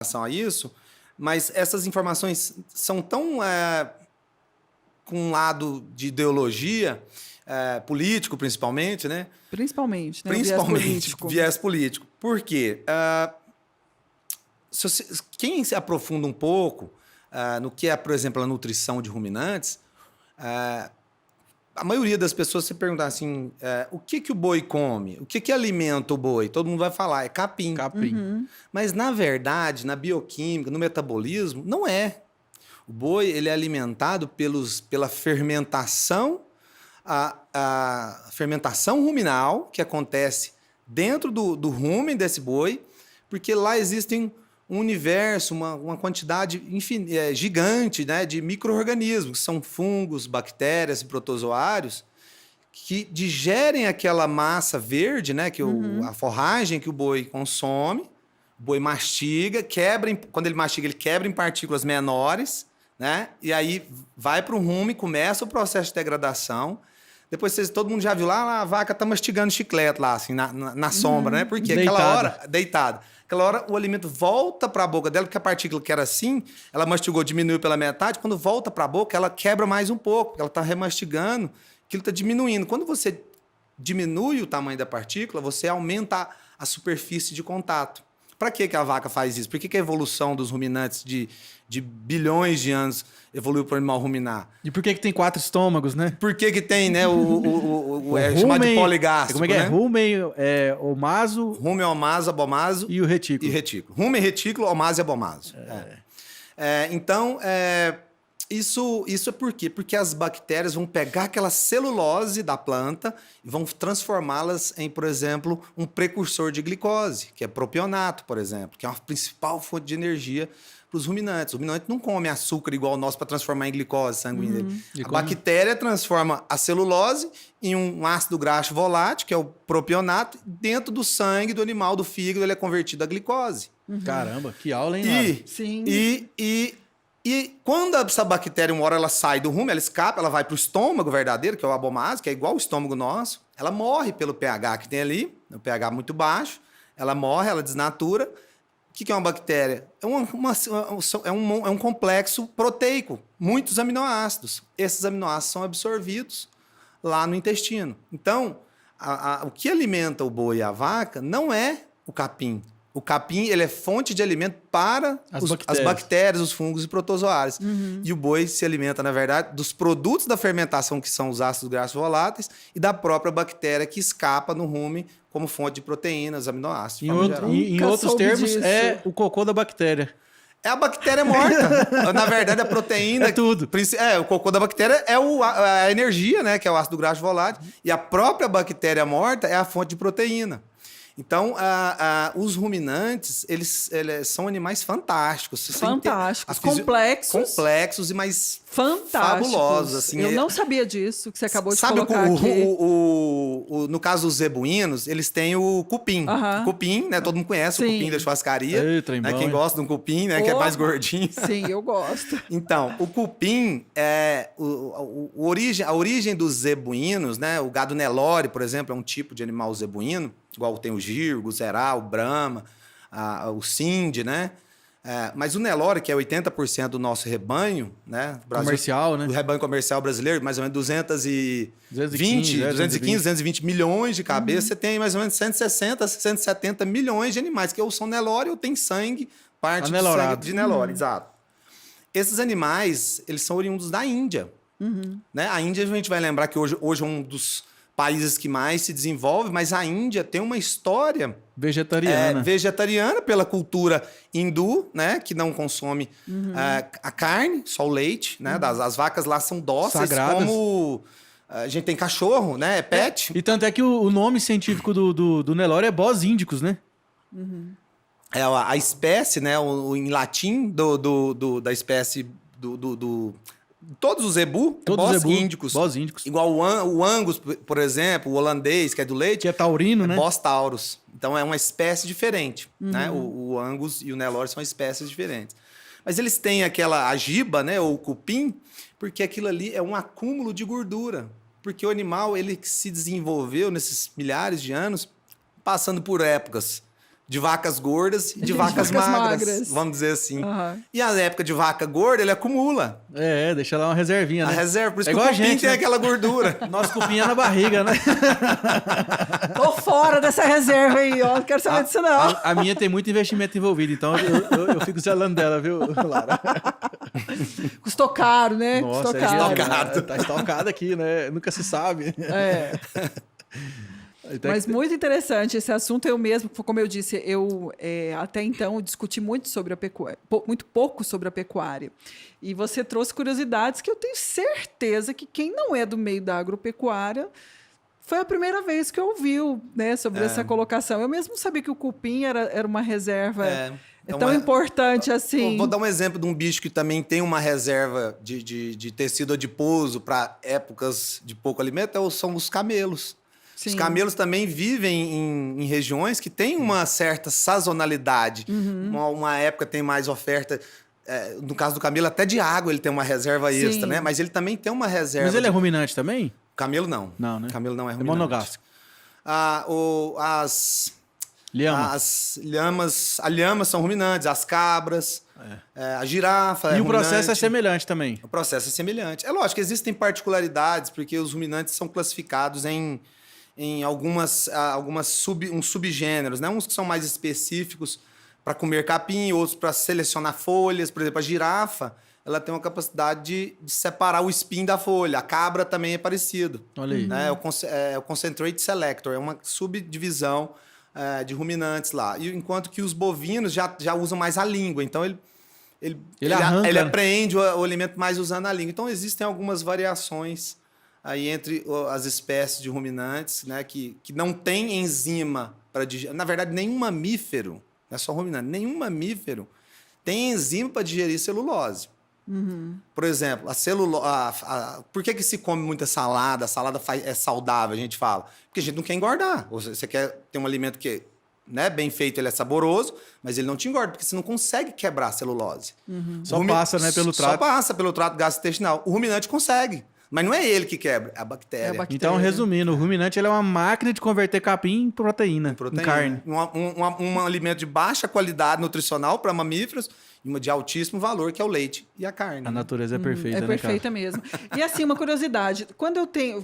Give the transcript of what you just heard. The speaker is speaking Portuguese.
relação a isso, mas essas informações são tão com um lado de ideologia, político principalmente, né? Principalmente, né? Principalmente viés político. Por quê? Quem se aprofunda um pouco no que é, por exemplo, a nutrição de ruminantes, a maioria das pessoas se perguntar assim, o que o boi come? O que alimenta o boi? Todo mundo vai falar, é capim. Capim. Uhum. Mas, na verdade, na bioquímica, no metabolismo, não é. O boi ele é alimentado pela fermentação, a fermentação ruminal, que acontece dentro do rumen desse boi, porque lá existem um universo, uma quantidade gigante, né, de micro-organismos, que são fungos, bactérias e protozoários, que digerem aquela massa verde, né, a forragem que o boi consome. O boi mastiga, quando ele mastiga, ele quebra em partículas menores, né? E aí vai para o rumo e começa o processo de degradação. Depois todo mundo já viu lá, a vaca tá mastigando chiclete lá, assim, na sombra, né? Porque aquela hora, deitada, aquela hora o alimento volta para a boca dela, porque a partícula que era assim, ela mastigou, diminuiu pela metade, quando volta para a boca, ela quebra mais um pouco, porque ela está remastigando, aquilo está diminuindo. Quando você diminui o tamanho da partícula, você aumenta a superfície de contato. Para que a vaca faz isso? Por que a evolução dos ruminantes de bilhões de anos evoluiu para o animal ruminar? E por que tem 4 estômagos, né? Por que tem, né, o chamado de poligástrico, como é que né? é? Rumen, omaso... Rumen, omaso, abomaso... E o retículo. E retículo. Rumen, retículo, omaso e abomaso. Então, isso é por quê? Porque as bactérias vão pegar aquela celulose da planta e vão transformá-las em, por exemplo, um precursor de glicose, que é propionato, por exemplo, que é a principal fonte de energia para os ruminantes. O ruminante não come açúcar igual o nosso para transformar em glicose sanguínea. A bactéria transforma a celulose em um ácido graxo volátil, que é o propionato, dentro do sangue do animal, do fígado, ele é convertido a glicose. Caramba, que aula, hein, Lara? Sim. E quando essa bactéria, uma hora ela sai do rumo, ela escapa, ela vai para o estômago verdadeiro, que é o abomaso, que é igual o estômago nosso, ela morre pelo pH que tem ali, o pH muito baixo, ela morre, ela desnatura. O que é uma bactéria? É um complexo proteico, muitos aminoácidos. Esses aminoácidos são absorvidos lá no intestino. Então, o que alimenta o boi e a vaca não é o capim. O capim ele é fonte de alimento para as bactérias, os fungos e protozoários. E o boi se alimenta, na verdade, dos produtos da fermentação, que são os ácidos graxos voláteis, e da própria bactéria que escapa no rumen como fonte de proteínas, aminoácidos. Em outros termos, é o cocô da bactéria. É a bactéria morta. Na verdade, a proteína... É tudo. O cocô da bactéria é a energia, né? Que é o ácido graxo volátil. E a própria bactéria morta é a fonte de proteína. Então, os ruminantes, eles são animais fantásticos. Fantásticos, complexos. Complexos e mais fantásticos. Fabulosos. Assim, eu não sabia disso que você acabou de colocar aqui. No caso dos zebuínos, eles têm o cupim. O cupim, né? Todo mundo conhece o cupim da churrascaria. Né? Quem gosta de um cupim, né? Que é mais gordinho. Sim, eu gosto. Então, o cupim, a origem dos zebuínos, né? O gado Nelore, por exemplo, é um tipo de animal zebuíno, igual tem o Girgo, o Zerá, o Brahma, o Sind, né? Mas o Nelore, que é 80% do nosso rebanho, né? Comercial, né? Do rebanho comercial brasileiro, mais ou menos 220 milhões de cabeças, você tem mais ou menos 160, 170 milhões de animais, que ou são Nelore ou tem sangue, parte do sangue de Nelore, exato. Esses animais, eles são oriundos da Índia. Né? A Índia, a gente vai lembrar que hoje é um dos países que mais se desenvolve, mas a Índia tem uma história vegetariana pela cultura hindu, né, que não consome a carne, só o leite, né, as vacas lá são dóceis, sagradas. Como a gente tem cachorro, né, é pet. E tanto é que o nome científico do Nelore é Bos índicos, né? É a espécie, né, em latim da espécie todos os zebu, bós índicos. Igual o Angus, por exemplo, o holandês, que é do leite. Que é taurino, né? Bos taurus. Então é uma espécie diferente. Né? O Angus e o Nelore são espécies diferentes. Mas eles têm a giba, né, ou o cupim, porque aquilo ali é um acúmulo de gordura. Porque o animal ele se desenvolveu nesses milhares de anos, passando por épocas de vacas gordas e de vacas magras, vamos dizer assim. E a época de vaca gorda, ele acumula. Deixa lá uma reservinha, né? A reserva, por isso que igual o cupim tem aquela gordura. Nosso cupim é na barriga, né? Tô fora dessa reserva aí, ó. Não quero saber disso, não. A minha tem muito investimento envolvido, então eu fico zelando dela, viu, Lara? Custou caro, né? Nossa, Custou caro. Tá estocado aqui, né? Nunca se sabe. Mas muito interessante esse assunto. Eu mesmo, como eu disse, eu até então discuti muito sobre a pecuária, muito pouco sobre a pecuária. E você trouxe curiosidades que eu tenho certeza que quem não é do meio da agropecuária foi a primeira vez que ouviu, né, sobre essa colocação. Eu mesmo sabia que o cupim era uma reserva tão importante assim. Vou dar um exemplo de um bicho que também tem uma reserva de tecido adiposo para épocas de pouco alimento, são os camelos. Sim. Os camelos também vivem em regiões que têm uma certa sazonalidade. Uma época tem mais oferta. No caso do camelo, até de água ele tem uma reserva extra, né? Mas ele também tem uma reserva. Mas ele é ruminante também? Camelo não. Não, né? Camelo não é ruminante. É monogástrico. As lhamas são ruminantes, as cabras, a girafa E o processo é semelhante também? O processo é semelhante. É lógico que existem particularidades, porque os ruminantes são classificados em uns subgêneros, né? Uns que são mais específicos para comer capim, outros para selecionar folhas. Por exemplo, a girafa, ela tem uma capacidade de separar o espinho da folha. A cabra também é parecido. Olha aí. Né? É o Concentrate Selector, é uma subdivisão de ruminantes lá. E enquanto que os bovinos já usam mais a língua. Então, ele apreende o alimento mais usando a língua. Então, existem algumas variações aí entre as espécies de ruminantes, né, que não tem enzima para digerir. Na verdade, nenhum mamífero, não é só ruminante, nenhum mamífero tem enzima para digerir celulose. Por exemplo, por que se come muita salada? A salada é saudável, a gente fala. Porque a gente não quer engordar. Você quer ter um alimento que, né, bem feito, ele é saboroso, mas ele não te engorda, porque você não consegue quebrar a celulose. Só passa, né, pelo trato. Só passa pelo trato gastrointestinal. O ruminante consegue. Mas não é ele que quebra, é a bactéria. Então, resumindo, o ruminante ele é uma máquina de converter capim em proteína, em carne. Um alimento de baixa qualidade nutricional para mamíferos e uma de altíssimo valor, que é o leite e a carne. A natureza é perfeita, É né, perfeita cara? mesmo. E assim, uma curiosidade. Quando eu tenho...